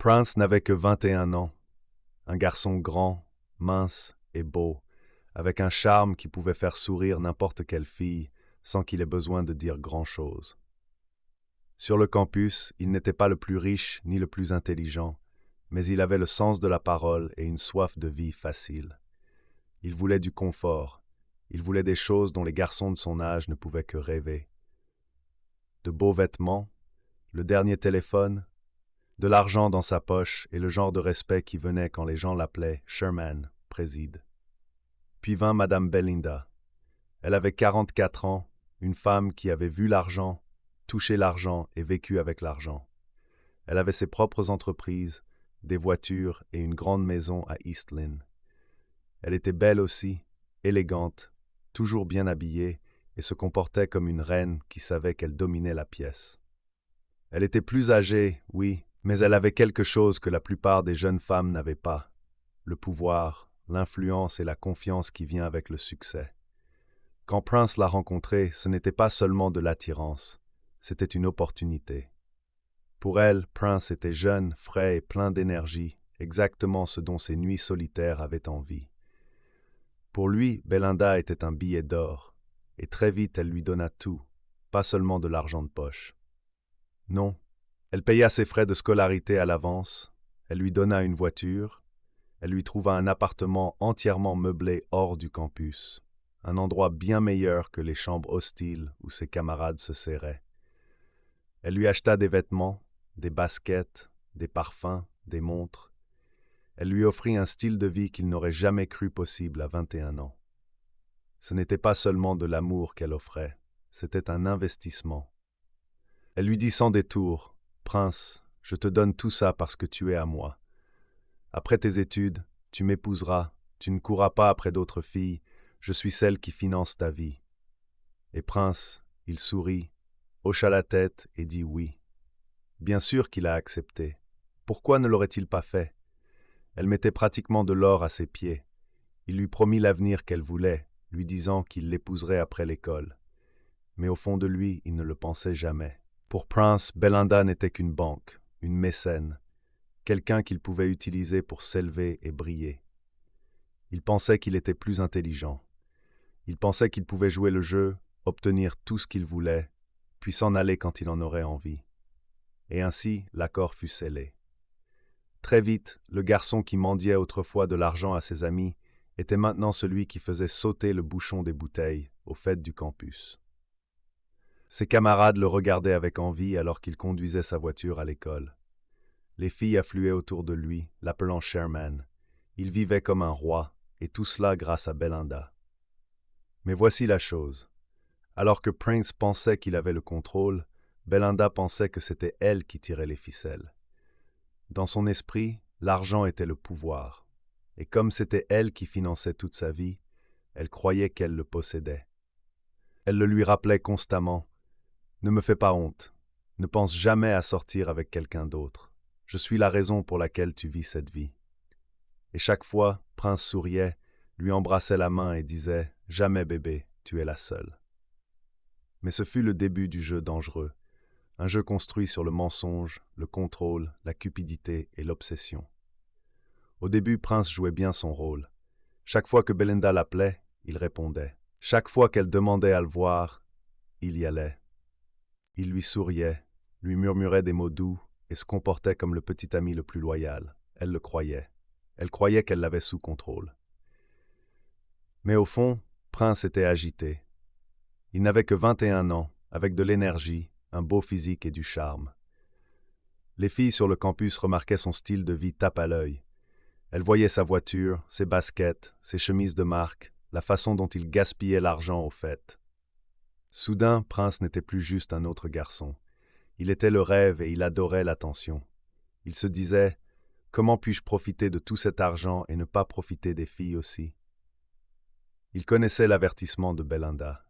Prince n'avait que 21 ans, un garçon grand, mince et beau, avec un charme qui pouvait faire sourire n'importe quelle fille sans qu'il ait besoin de dire grand-chose. Sur le campus, il n'était pas le plus riche ni le plus intelligent, mais il avait le sens de la parole et une soif de vie facile. Il voulait du confort, il voulait des choses dont les garçons de son âge ne pouvaient que rêver. De beaux vêtements, le dernier téléphone, de l'argent dans sa poche et le genre de respect qui venait quand les gens l'appelaient Sherman, préside. Puis vint Madame Belinda. Elle avait 44 ans, une femme qui avait vu l'argent, touché l'argent et vécu avec l'argent. Elle avait ses propres entreprises, des voitures et une grande maison à East Lynne. Elle était belle aussi, élégante, toujours bien habillée et se comportait comme une reine qui savait qu'elle dominait la pièce. Elle était plus âgée, oui, mais elle avait quelque chose que la plupart des jeunes femmes n'avaient pas, le pouvoir, l'influence et la confiance qui vient avec le succès. Quand Prince l'a rencontrée, ce n'était pas seulement de l'attirance, c'était une opportunité. Pour elle, Prince était jeune, frais et plein d'énergie, exactement ce dont ses nuits solitaires avaient envie. Pour lui, Belinda était un billet d'or, et très vite elle lui donna tout, pas seulement de l'argent de poche. Non, elle paya ses frais de scolarité à l'avance, elle lui donna une voiture, elle lui trouva un appartement entièrement meublé hors du campus, un endroit bien meilleur que les chambres hostiles où ses camarades se serraient. Elle lui acheta des vêtements, des baskets, des parfums, des montres. Elle lui offrit un style de vie qu'il n'aurait jamais cru possible à 21 ans. Ce n'était pas seulement de l'amour qu'elle offrait, c'était un investissement. Elle lui dit sans détour, « Prince, je te donne tout ça parce que tu es à moi. Après tes études, tu m'épouseras, tu ne courras pas après d'autres filles, je suis celle qui finance ta vie. » Et Prince, il sourit, hocha la tête et dit oui. Bien sûr qu'il a accepté. Pourquoi ne l'aurait-il pas fait? Elle mettait pratiquement de l'or à ses pieds. Il lui promit l'avenir qu'elle voulait, lui disant qu'il l'épouserait après l'école. Mais au fond de lui, il ne le pensait jamais. Pour Prince, Belinda n'était qu'une banque, une mécène, quelqu'un qu'il pouvait utiliser pour s'élever et briller. Il pensait qu'il était plus intelligent. Il pensait qu'il pouvait jouer le jeu, obtenir tout ce qu'il voulait, puis s'en aller quand il en aurait envie. Et ainsi, l'accord fut scellé. Très vite, le garçon qui mendiait autrefois de l'argent à ses amis était maintenant celui qui faisait sauter le bouchon des bouteilles aux fêtes du campus. Ses camarades le regardaient avec envie alors qu'il conduisait sa voiture à l'école. Les filles affluaient autour de lui, l'appelant Sherman. Il vivait comme un roi, et tout cela grâce à Belinda. Mais voici la chose. Alors que Prince pensait qu'il avait le contrôle, Belinda pensait que c'était elle qui tirait les ficelles. Dans son esprit, l'argent était le pouvoir. Et comme c'était elle qui finançait toute sa vie, elle croyait qu'elle le possédait. Elle le lui rappelait constamment. « Ne me fais pas honte. Ne pense jamais à sortir avec quelqu'un d'autre. Je suis la raison pour laquelle tu vis cette vie. » Et chaque fois, Prince souriait, lui embrassait la main et disait « Jamais bébé, tu es la seule. » Mais ce fut le début du jeu dangereux. Un jeu construit sur le mensonge, le contrôle, la cupidité et l'obsession. Au début, Prince jouait bien son rôle. Chaque fois que Belinda l'appelait, il répondait. Chaque fois qu'elle demandait à le voir, il y allait. Il lui souriait, lui murmurait des mots doux et se comportait comme le petit ami le plus loyal. Elle le croyait. Elle croyait qu'elle l'avait sous contrôle. Mais au fond, Prince était agité. Il n'avait que 21 ans, avec de l'énergie, un beau physique et du charme. Les filles sur le campus remarquaient son style de vie tape à l'œil. Elles voyaient sa voiture, ses baskets, ses chemises de marque, la façon dont il gaspillait l'argent aux fêtes. Soudain, Prince n'était plus juste un autre garçon. Il était le rêve et il adorait l'attention. Il se disait « Comment puis-je profiter de tout cet argent et ne pas profiter des filles aussi ?» Il connaissait l'avertissement de Belinda.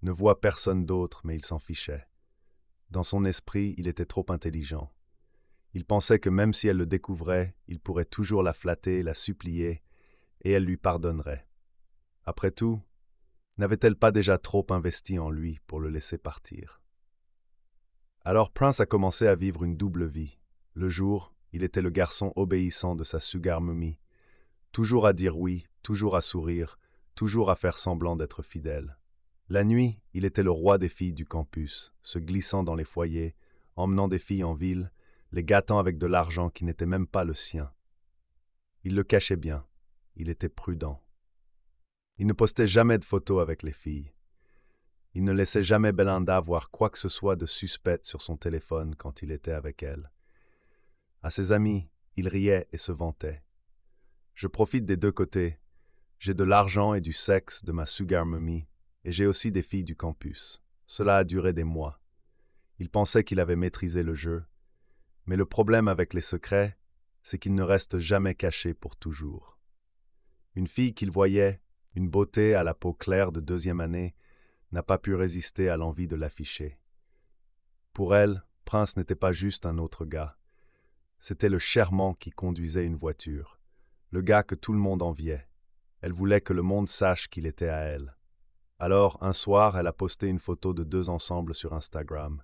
Ne voit personne d'autre, mais il s'en fichait. Dans son esprit, il était trop intelligent. Il pensait que même si elle le découvrait, il pourrait toujours la flatter, la supplier, et elle lui pardonnerait. Après tout, n'avait-elle pas déjà trop investi en lui pour le laisser partir? Alors Prince a commencé à vivre une double vie. Le jour, Il était le garçon obéissant de sa sugar mummy, toujours à dire oui, toujours à sourire, toujours à faire semblant d'être fidèle. La nuit, il était le roi des filles du campus, se glissant dans les foyers, emmenant des filles en ville, les gâtant avec de l'argent qui n'était même pas le sien. Il le cachait bien, il était prudent. Il ne postait jamais de photos avec les filles. Il ne laissait jamais Belinda voir quoi que ce soit de suspect sur son téléphone quand il était avec elle. À ses amis, il riait et se vantait. Je profite des deux côtés. J'ai de l'argent et du sexe de ma sugar mummy, et j'ai aussi des filles du campus. Cela a duré des mois. Il pensait qu'il avait maîtrisé le jeu, mais le problème avec les secrets, c'est qu'ils ne restent jamais cachés pour toujours. Une fille qu'il voyait, une beauté à la peau claire de deuxième année, n'a pas pu résister à l'envie de l'afficher. Pour elle, Prince n'était pas juste un autre gars. C'était le Charmant qui conduisait une voiture, le gars que tout le monde enviait. Elle voulait que le monde sache qu'il était à elle. Alors, un soir, elle a posté une photo de deux ensemble sur Instagram.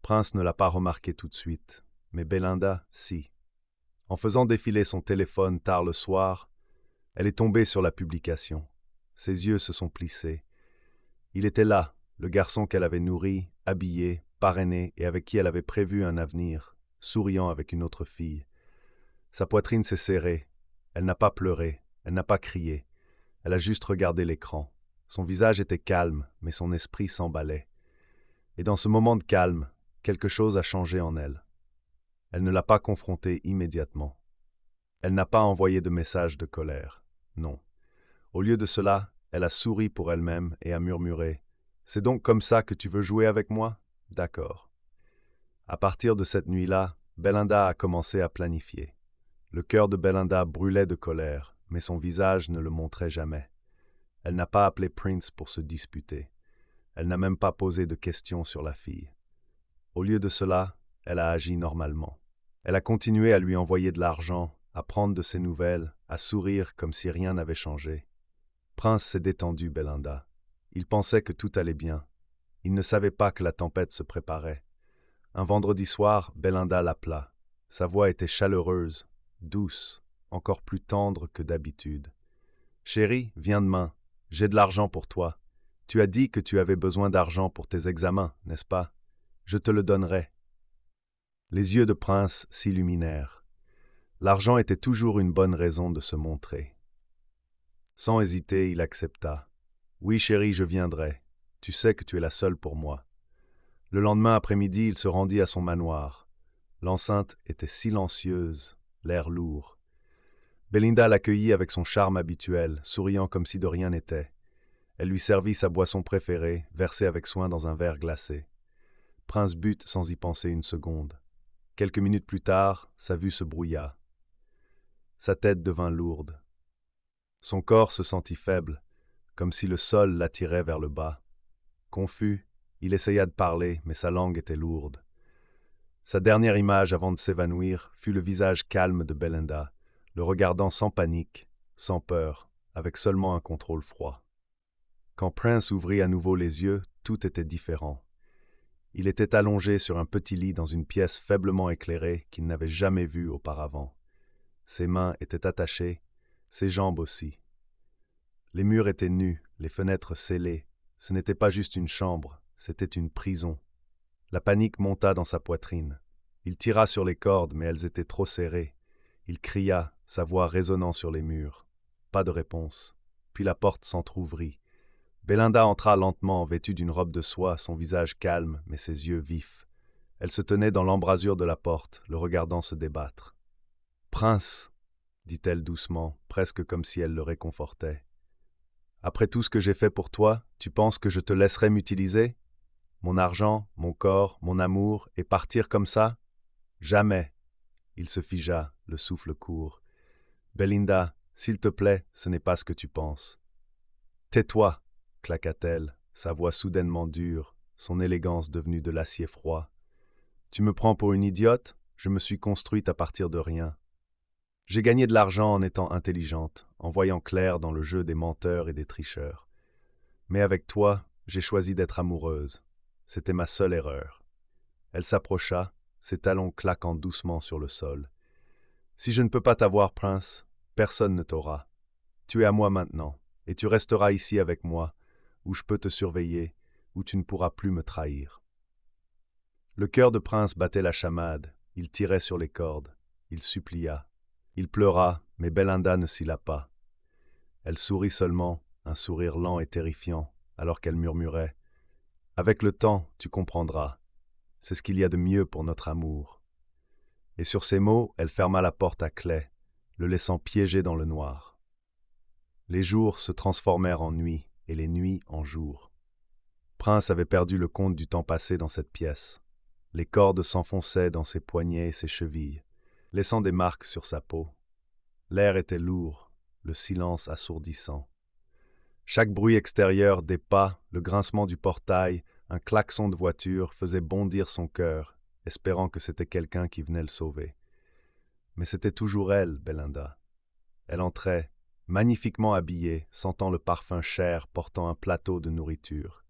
Prince ne l'a pas remarqué tout de suite, mais Belinda, si. En faisant défiler son téléphone tard le soir, elle est tombée sur la publication. Ses yeux se sont plissés. Il était là, le garçon qu'elle avait nourri, habillé, parrainé et avec qui elle avait prévu un avenir, souriant avec une autre fille. Sa poitrine s'est serrée. Elle n'a pas pleuré, elle n'a pas crié. Elle a juste regardé l'écran. Son visage était calme, mais son esprit s'emballait. Et dans ce moment de calme, quelque chose a changé en elle. Elle ne l'a pas confronté immédiatement. Elle n'a pas envoyé de message de colère. Non. Au lieu de cela, elle a souri pour elle-même et a murmuré « C'est donc comme ça que tu veux jouer avec moi ? D'accord. » À partir de cette nuit-là, Belinda a commencé à planifier. Le cœur de Belinda brûlait de colère, mais son visage ne le montrait jamais. Elle n'a pas appelé Prince pour se disputer. Elle n'a même pas posé de questions sur la fille. Au lieu de cela, elle a agi normalement. Elle a continué à lui envoyer de l'argent, à prendre de ses nouvelles, à sourire comme si rien n'avait changé. Prince s'est détendu, Belinda. Il pensait que tout allait bien. Il ne savait pas que la tempête se préparait. Un vendredi soir, Belinda l'appela. Sa voix était chaleureuse, douce, encore plus tendre que d'habitude. « Chérie, viens demain. J'ai de l'argent pour toi. Tu as dit que tu avais besoin d'argent pour tes examens, n'est-ce pas? Je te le donnerai. » Les yeux de Prince s'illuminèrent. L'argent était toujours une bonne raison de se montrer. Sans hésiter, il accepta. « Oui, chérie, je viendrai. Tu sais que tu es la seule pour moi. » Le lendemain après-midi, il se rendit à son manoir. L'enceinte était silencieuse, l'air lourd. Belinda l'accueillit avec son charme habituel, souriant comme si de rien n'était. Elle lui servit sa boisson préférée, versée avec soin dans un verre glacé. Prince but sans y penser une seconde. Quelques minutes plus tard, sa vue se brouilla. Sa tête devint lourde. Son corps se sentit faible, comme si le sol l'attirait vers le bas. Confus, il essaya de parler, mais sa langue était lourde. Sa dernière image avant de s'évanouir fut le visage calme de Belinda, le regardant sans panique, sans peur, avec seulement un contrôle froid. Quand Prince ouvrit à nouveau les yeux, tout était différent. Il était allongé sur un petit lit dans une pièce faiblement éclairée qu'il n'avait jamais vue auparavant. Ses mains étaient attachées, ses jambes aussi. Les murs étaient nus, les fenêtres scellées. Ce n'était pas juste une chambre, c'était une prison. La panique monta dans sa poitrine. Il tira sur les cordes, mais elles étaient trop serrées. Il cria, sa voix résonnant sur les murs. Pas de réponse. Puis la porte s'entr'ouvrit. Belinda entra lentement, vêtue d'une robe de soie, son visage calme, mais ses yeux vifs. Elle se tenait dans l'embrasure de la porte, le regardant se débattre. « Prince !» dit-elle doucement, presque comme si elle le réconfortait. « Après tout ce que j'ai fait pour toi, tu penses que je te laisserai m'utiliser ? Mon argent, mon corps, mon amour, et partir comme ça ? Jamais !» Il se figea, le souffle court. « Belinda, s'il te plaît, ce n'est pas ce que tu penses. »« Tais-toi !» claqua-t-elle, sa voix soudainement dure, son élégance devenue de l'acier froid. « Tu me prends pour une idiote ? Je me suis construite à partir de rien. J'ai gagné de l'argent en étant intelligente, en voyant clair dans le jeu des menteurs et des tricheurs. Mais avec toi, j'ai choisi d'être amoureuse. C'était ma seule erreur. » Elle s'approcha, ses talons claquant doucement sur le sol. Si je ne peux pas t'avoir, prince, personne ne t'aura. Tu es à moi maintenant, et tu resteras ici avec moi, où je peux te surveiller, où tu ne pourras plus me trahir. » Le cœur de Prince battait la chamade, il tirait sur les cordes, il supplia. Il pleura, mais Belinda ne cilla pas. Elle sourit seulement, un sourire lent et terrifiant, alors qu'elle murmurait « Avec le temps, tu comprendras. C'est ce qu'il y a de mieux pour notre amour. » Et sur ces mots, elle ferma la porte à clef, le laissant piégé dans le noir. Les jours se transformèrent en nuits et les nuits en jours. Prince avait perdu le compte du temps passé dans cette pièce. Les cordes s'enfonçaient dans ses poignets et ses chevilles, laissant des marques sur sa peau. L'air était lourd, le silence assourdissant. Chaque bruit extérieur, des pas, le grincement du portail, un klaxon de voiture faisait bondir son cœur, espérant que c'était quelqu'un qui venait le sauver. Mais c'était toujours elle, Belinda. Elle entrait, magnifiquement habillée, sentant le parfum cher, portant un plateau de nourriture.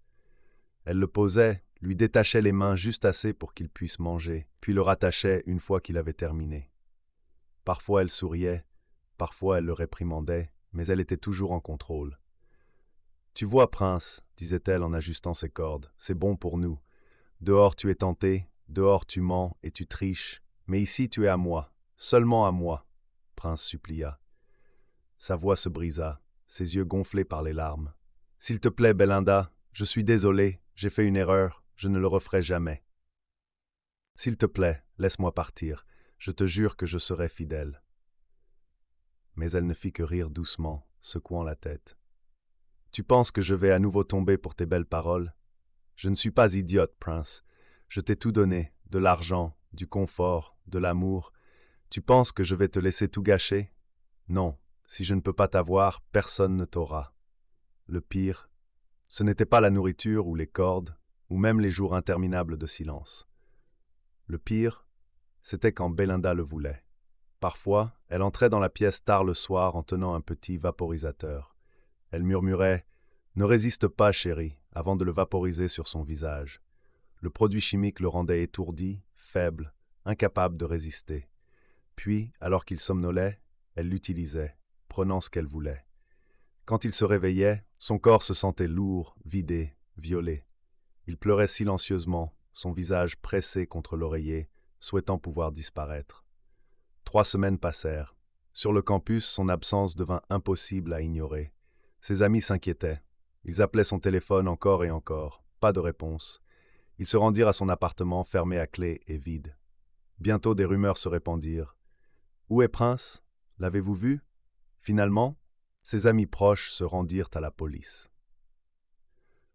Elle le posait, lui détachait les mains juste assez pour qu'il puisse manger, puis le rattachait une fois qu'il avait terminé. Parfois elle souriait, parfois elle le réprimandait, mais elle était toujours en contrôle. « Tu vois, prince, disait-elle en ajustant ses cordes, c'est bon pour nous. Dehors tu es tenté, dehors tu mens et tu triches, mais ici tu es à moi, seulement à moi. » Prince supplia. Sa voix se brisa, ses yeux gonflés par les larmes. « S'il te plaît, Belinda, je suis désolé, j'ai fait une erreur, je ne le referai jamais. S'il te plaît, laisse-moi partir, je te jure que je serai fidèle. » Mais elle ne fit que rire doucement, secouant la tête. « Tu penses que je vais à nouveau tomber pour tes belles paroles? Je ne suis pas idiote, Prince. Je t'ai tout donné, de l'argent, du confort, de l'amour. Tu penses que je vais te laisser tout gâcher? Non, si je ne peux pas t'avoir, personne ne t'aura. Le pire, ce n'était pas la nourriture ou les cordes, ou même les jours interminables de silence. Le pire, c'était quand Belinda le voulait. Parfois, elle entrait dans la pièce tard le soir en tenant un petit vaporisateur. Elle murmurait « Ne résiste pas, chérie », avant de le vaporiser sur son visage. Le produit chimique le rendait étourdi, faible, incapable de résister. Puis, alors qu'il somnolait, elle l'utilisait, prenant ce qu'elle voulait. Quand il se réveillait, son corps se sentait lourd, vidé, violé. Il pleurait silencieusement, son visage pressé contre l'oreiller, souhaitant pouvoir disparaître. 3 semaines passèrent. Sur le campus, son absence devint impossible à ignorer. Ses amis s'inquiétaient. Ils appelaient son téléphone encore et encore. Pas de réponse. Ils se rendirent à son appartement fermé à clé et vide. Bientôt des rumeurs se répandirent. « Où est Prince? L'avez-vous vu ?» Finalement, ses amis proches se rendirent à la police.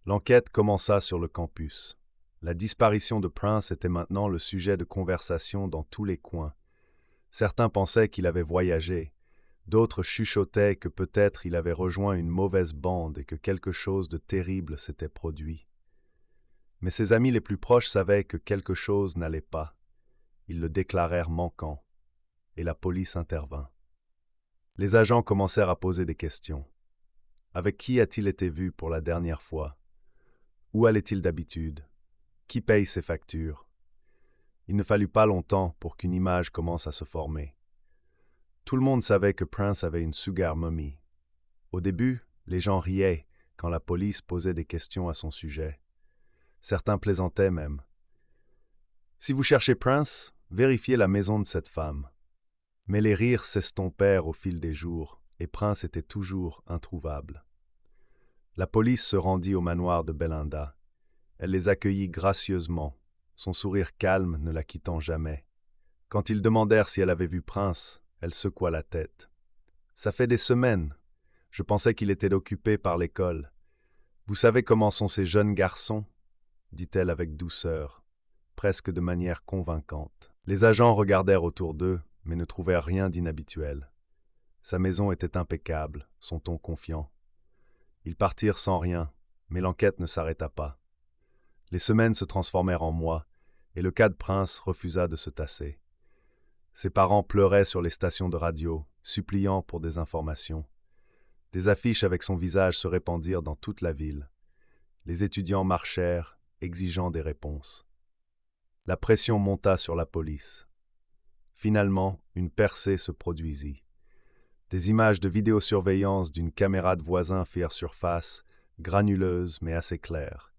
L'enquête commença sur le campus. La disparition de Prince était maintenant le sujet de conversation dans tous les coins. Certains pensaient qu'il avait voyagé, d'autres chuchotaient que peut-être il avait rejoint une mauvaise bande et que quelque chose de terrible s'était produit. Mais ses amis les plus proches savaient que quelque chose n'allait pas. Ils le déclarèrent manquant, et la police intervint. Les agents commencèrent à poser des questions. Avec qui a-t-il été vu pour la dernière fois? Où allait-il d'habitude? Qui paye ses factures? Il ne fallut pas longtemps pour qu'une image commence à se former. Tout le monde savait que Prince avait une sugar mummy. Au début, les gens riaient quand la police posait des questions à son sujet. Certains plaisantaient même. « Si vous cherchez Prince, vérifiez la maison de cette femme. » Mais les rires s'estompèrent au fil des jours, et Prince était toujours introuvable. La police se rendit au manoir de Belinda. Elle les accueillit gracieusement, son sourire calme ne la quittant jamais. Quand ils demandèrent si elle avait vu Prince, elle secoua la tête. « Ça fait des semaines. Je pensais qu'il était occupé par l'école. Vous savez comment sont ces jeunes garçons ?» dit-elle avec douceur, presque de manière convaincante. Les agents regardèrent autour d'eux, mais ne trouvèrent rien d'inhabituel. Sa maison était impeccable, son ton confiant. Ils partirent sans rien, mais l'enquête ne s'arrêta pas. Les semaines se transformèrent en mois, et le cas de Prince refusa de se tasser. Ses parents pleuraient sur les stations de radio, suppliant pour des informations. Des affiches avec son visage se répandirent dans toute la ville. Les étudiants marchèrent, exigeant des réponses. La pression monta sur la police. Finalement, une percée se produisit. Des images de vidéosurveillance d'une caméra de voisin firent surface, granuleuses mais assez claires.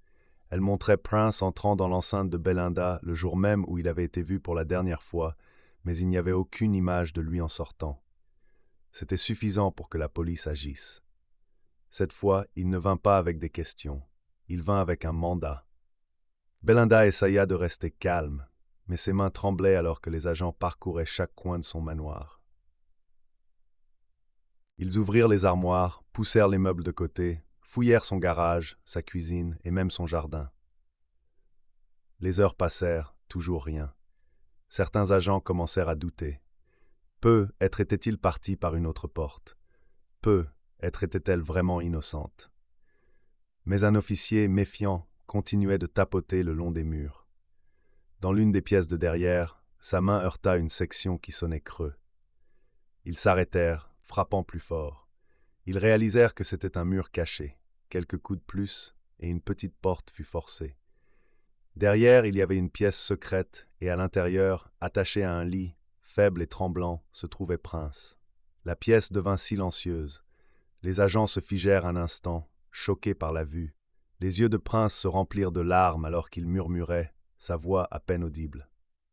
Elles montraient Prince entrant dans l'enceinte de Belinda le jour même où il avait été vu pour la dernière fois, mais il n'y avait aucune image de lui en sortant. C'était suffisant pour que la police agisse. Cette fois, il ne vint pas avec des questions. Il vint avec un mandat. Belinda essaya de rester calme, mais ses mains tremblaient alors que les agents parcouraient chaque coin de son manoir. Ils ouvrirent les armoires, poussèrent les meubles de côté, fouillèrent son garage, sa cuisine et même son jardin. Les heures passèrent, toujours rien. Certains agents commencèrent à douter. Peu être était-il parti par une autre porte. Peu être était-elle vraiment innocente. Mais un officier méfiant continuait de tapoter le long des murs. Dans l'une des pièces de derrière, sa main heurta une section qui sonnait creux. Ils s'arrêtèrent, frappant plus fort. Ils réalisèrent que c'était un mur caché. Quelques coups de plus, et une petite porte fut forcée. Derrière, il y avait une pièce secrète, et à l'intérieur, attaché à un lit, faible et tremblant, se trouvait Prince. La pièce devint silencieuse. Les agents se figèrent un instant, choqués par la vue. Les yeux de Prince se remplirent de larmes alors qu'il murmurait, sa voix à peine audible.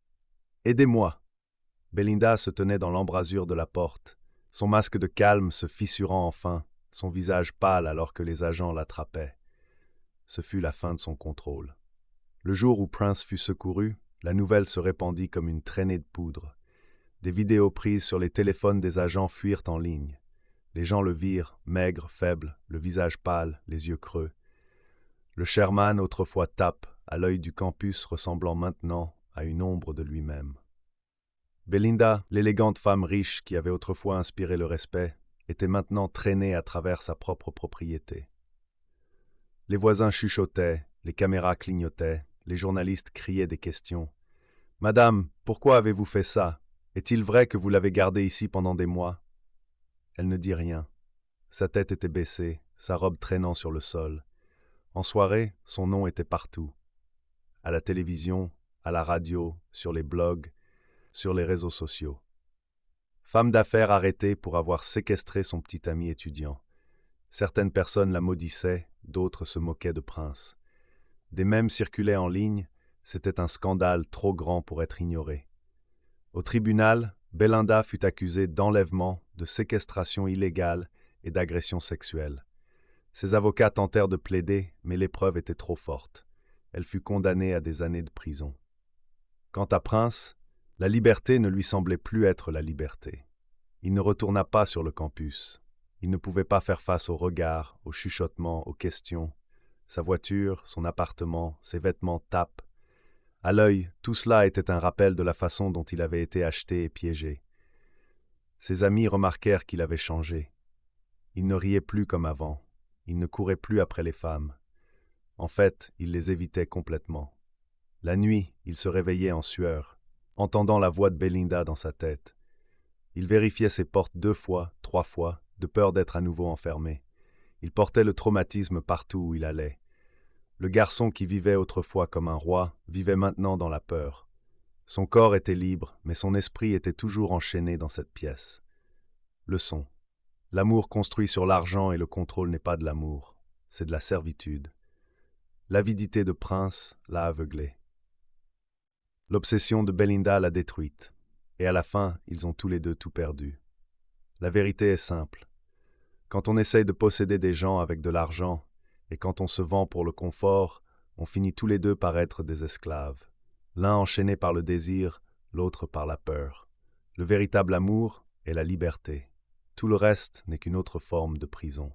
« Aidez-moi » Belinda se tenait dans l'embrasure de la porte, son masque de calme se fissurant enfin, son visage pâle alors que les agents l'attrapaient. Ce fut la fin de son contrôle. Le jour où Prince fut secouru, la nouvelle se répandit comme une traînée de poudre. Des vidéos prises sur les téléphones des agents fuirent en ligne. Les gens le virent, maigre, faible, le visage pâle, les yeux creux. Le Sherman, autrefois tape, à l'œil du campus ressemblant maintenant à une ombre de lui-même. Belinda, l'élégante femme riche qui avait autrefois inspiré le respect, était maintenant traînée à travers sa propre propriété. Les voisins chuchotaient, les caméras clignotaient, les journalistes criaient des questions. « Madame, pourquoi avez-vous fait ça? Est-il vrai que vous l'avez gardé ici pendant des mois ?» Elle ne dit rien. Sa tête était baissée, sa robe traînant sur le sol. En soirée, son nom était partout. À la télévision, à la radio, sur les blogs, sur les réseaux sociaux. Femme d'affaires arrêtée pour avoir séquestré son petit ami étudiant. Certaines personnes la maudissaient, d'autres se moquaient de Prince. Des mèmes circulaient en ligne, c'était un scandale trop grand pour être ignoré. Au tribunal, Belinda fut accusée d'enlèvement, de séquestration illégale et d'agression sexuelle. Ses avocats tentèrent de plaider, mais l'épreuve était trop forte. Elle fut condamnée à des années de prison. Quant à Prince, la liberté ne lui semblait plus être la liberté. Il ne retourna pas sur le campus. Il ne pouvait pas faire face aux regards, aux chuchotements, aux questions. Sa voiture, son appartement, ses vêtements tapent. À l'œil, tout cela était un rappel de la façon dont il avait été acheté et piégé. Ses amis remarquèrent qu'il avait changé. Il ne riait plus comme avant. Il ne courait plus après les femmes. En fait, il les évitait complètement. La nuit, il se réveillait en sueur, entendant la voix de Belinda dans sa tête. Il vérifiait ses portes 2 fois, 3 fois, de peur d'être à nouveau enfermé. Il portait le traumatisme partout où il allait. Le garçon qui vivait autrefois comme un roi vivait maintenant dans la peur. Son corps était libre, mais son esprit était toujours enchaîné dans cette pièce. Leçon. L'amour construit sur l'argent et le contrôle n'est pas de l'amour, c'est de la servitude. L'avidité de Prince l'a aveuglé. L'obsession de Belinda l'a détruite, et à la fin, ils ont tous les deux tout perdu. La vérité est simple. Quand on essaye de posséder des gens avec de l'argent, et quand on se vend pour le confort, on finit tous les deux par être des esclaves. L'un enchaîné par le désir, l'autre par la peur. Le véritable amour est la liberté. Tout le reste n'est qu'une autre forme de prison.